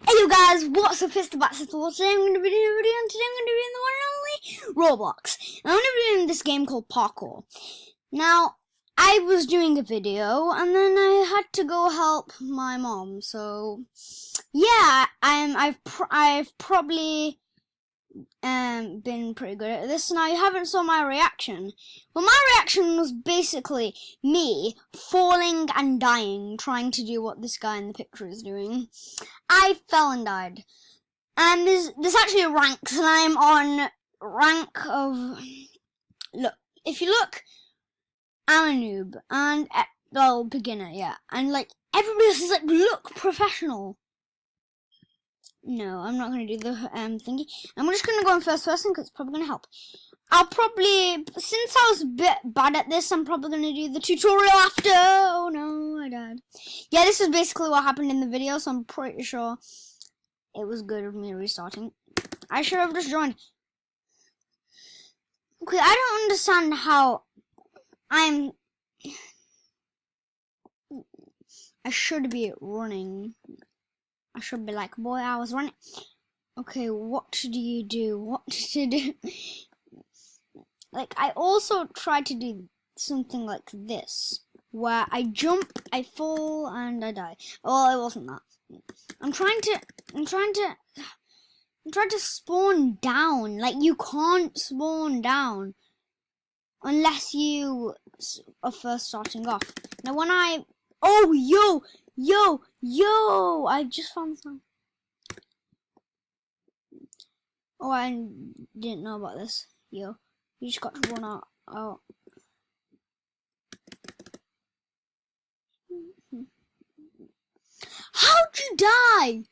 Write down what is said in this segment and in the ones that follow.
Hey you guys, what's up? It's the Batsithor. Today I'm going to be doing a video, and today I'm going to be in the one and only Roblox. And I'm going to be doing this game called Parkour. Now, I was doing a video, and then I had to go help my mom. So, yeah, I've probably been pretty good at this. Now, you haven't saw my reaction. Well, my reaction was basically me falling and dying, trying to do what this guy in the picture is doing. I fell and died. And there's actually ranks, and I'm on rank of... Look, if you look, I'm a noob, and, well, beginner, yeah. And, like, everybody else is like, look, professional. No, I'm not going to do the thingy. I'm just going to go in first person because it's probably going to help. I'll probably, since I was a bit bad at this, I'm probably going to do the tutorial after. Oh no, I died. Yeah, this is basically what happened in the video, so I'm pretty sure it was good of me restarting. I should have just joined. Okay, I don't understand how I should be running. I should be like, boy, I was running. Okay, what do you do? What to do? Like, I also tried to do something like this, where I jump, I fall, and I die. Well, it wasn't that. I'm trying to spawn down. Like, you can't spawn down unless you are first starting off. Now, when oh, yo, I just found some. Oh, I didn't know about this. Yo, you just got to run out. Oh. How'd you die?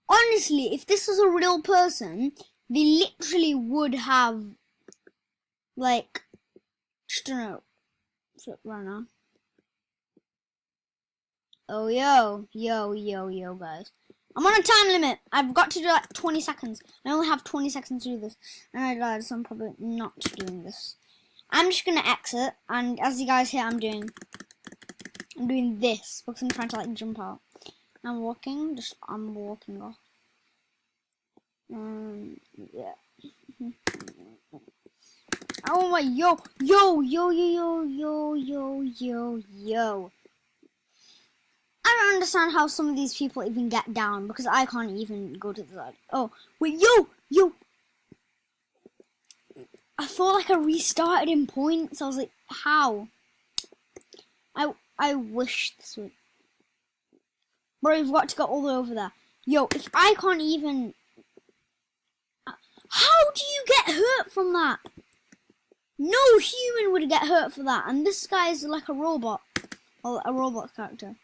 Honestly, if this was a real person, they literally would have, like, just don't know, flip right now. Oh, yo, guys. I'm on a time limit. I've got to do like 20 seconds. I only have 20 seconds to do this. And I died, so I'm probably not doing this. I'm just going to exit. And as you guys hear, I'm doing this. Because I'm trying to like jump out. I'm walking off. Yeah. Oh my, yo. I don't understand how some of these people even get down, because I can't even go to the side. Oh, wait, yo! I thought like I restarted in points. I was like, how? I wish this would. Bro, you've got to go all the way over there. Yo, if I can't even... How do you get hurt from that? No human would get hurt for that. And this guy is like a robot. Or a robot character.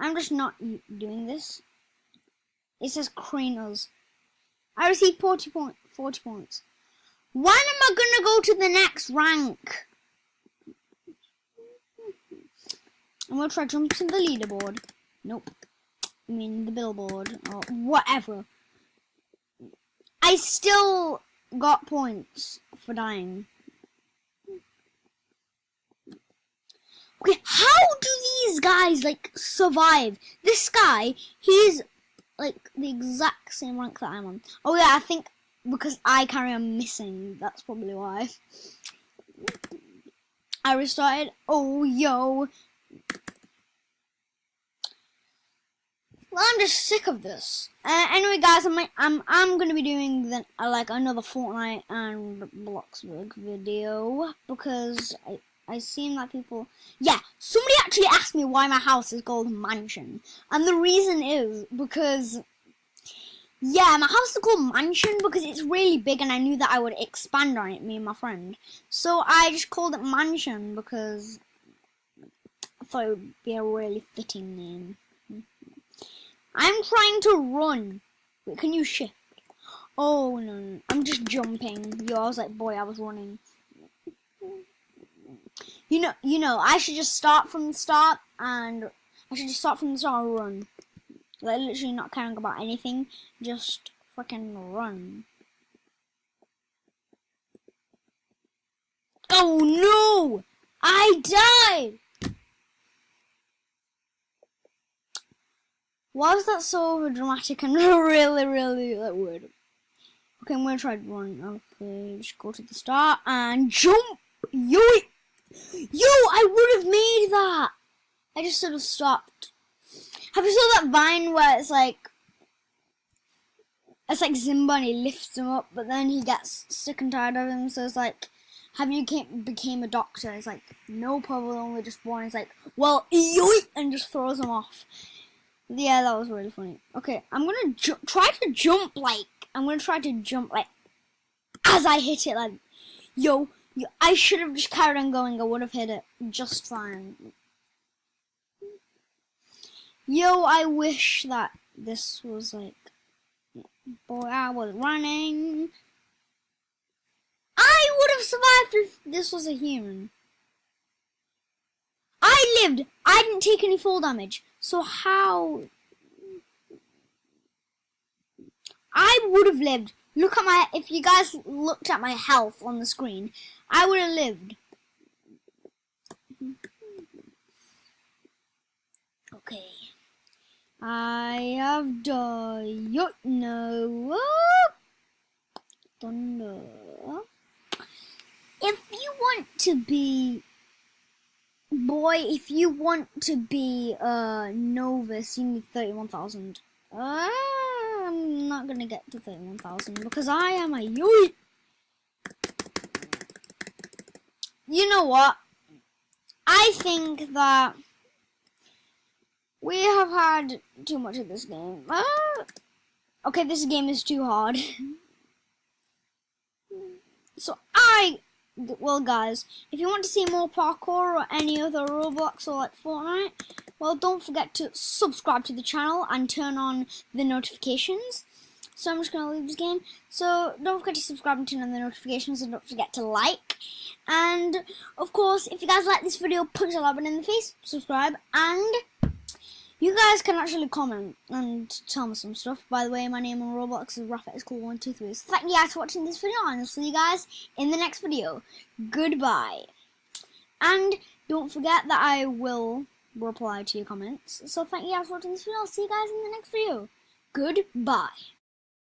I'm just not doing this. It says Kranos. I received 40 points. When am I gonna go to the next rank? I'm gonna try to jump to the leaderboard. Nope. I mean the billboard or whatever. I still got points for dying. Okay, how do these guys, like, survive? This guy, he's, like, the exact same rank that I'm on. Oh, yeah, I think because I carry on missing. That's probably why. I restarted. Oh, yo. Well, I'm just sick of this. Anyway, guys, I'm gonna be doing like another Fortnite and Bloxburg video because I seen that people... Yeah, somebody actually asked me why my house is called Mansion. And the reason is because... Yeah, my house is called Mansion because it's really big and I knew that I would expand on it, me and my friend. So I just called it Mansion because I thought it would be a really fitting name. I'm trying to run. Wait, can you shift? Oh, no. I'm just jumping. Yo, I was like, boy, I was running. You know, I should just start from the start and run. Like, literally not caring about anything. Just freaking run. Oh, no! I died! Why was that so dramatic and really, really like, weird? Okay, I'm gonna try to run. Okay, just go to the start and jump. Yo, I would have made that. I just sort of stopped. Have you saw that Vine where it's like Simba and he lifts him up, but then he gets sick and tired of him. So it's like, have you became a doctor? It's like, no, probably only just born. It's like, well, yoink, and just throws him off. Yeah, that was really funny. Okay, I'm gonna try to jump like as I hit it. Like, yo, I should have just carried on going. I would have hit it just fine. Yo, I wish that this was like, boy, I was running. I would have survived if this was a human. I lived. I didn't take any fall damage. So how? I would have lived. Look at my, if you guys looked at my health on the screen, I would have lived. Okay. I have died. No. Thunder. If you want to be, novice, you need 31,000. I'm not gonna get to 31,000 because I am a yoy. You know what? I think that we have had too much of this game. Okay, this game is too hard. So well guys, if you want to see more parkour or any other Roblox or like Fortnite, well, don't forget to subscribe to the channel and turn on the notifications. So I'm just going to leave this game. So don't forget to subscribe and turn on the notifications, and don't forget to like. And of course, if you guys like this video, punch a like button in the face, subscribe, and you guys can actually comment and tell me some stuff. By the way, my name on Roblox is RaphaelSchool123. So thank you guys for watching this video, and I'll see you guys in the next video. Goodbye. And don't forget that I will reply to your comments. So thank you guys for watching this video. I'll see you guys in the next video. Goodbye.